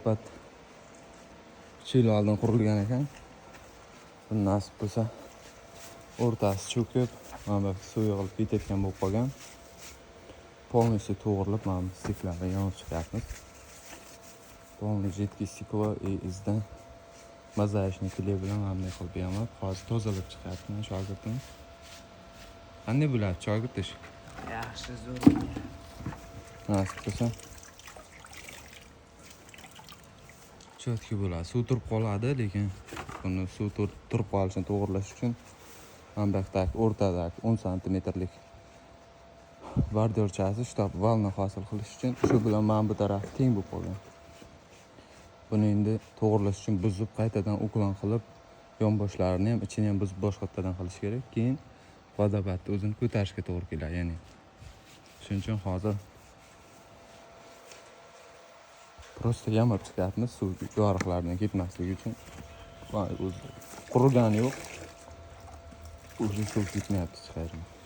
Pat 3 yil oldin qurilgan ekan. Nasib bo'lsa o'rtasi cho'kib, mana bu suv yig'ilib ketayotgan bo'lib qolgan. Полностью to'g'rilib, mana bu stiklarni yonib chiqyapmiz. Полный жидкий стекло и izdan mozayishni kley bilan bunday qilib beraman. Hozir tozalab chiqyapti shogirdim. Qanday bo'ladi shogird ish? Yaxshi, zo'r. Nasib bo'lsa chotki bo'ladi. Suv turib qoladi, lekin buni suv turib qolishini to'g'irlash uchun mandaqdagi o'rtadagi 10 santimetrlik bordyurchasi shtab valni hosil qilish uchun shu bilan mana bu taraf teng bo'lib qolgan. Buni endi to'g'irlash uchun buzib, qaytadan uklon qilib, yonboshlarini ham, ichini ham buzib boshqatdan qilish kerak. Keyin vodobatni o'zini ko'tarishga to'g'ri keladi, ya'ni. Shuning uchun hozir prosta yamab chiqyapmiz suv yoriqlardan ketmasligi uchun. O'zi qurilgani yo'q. O'zi suv ketmayapti chiqarib.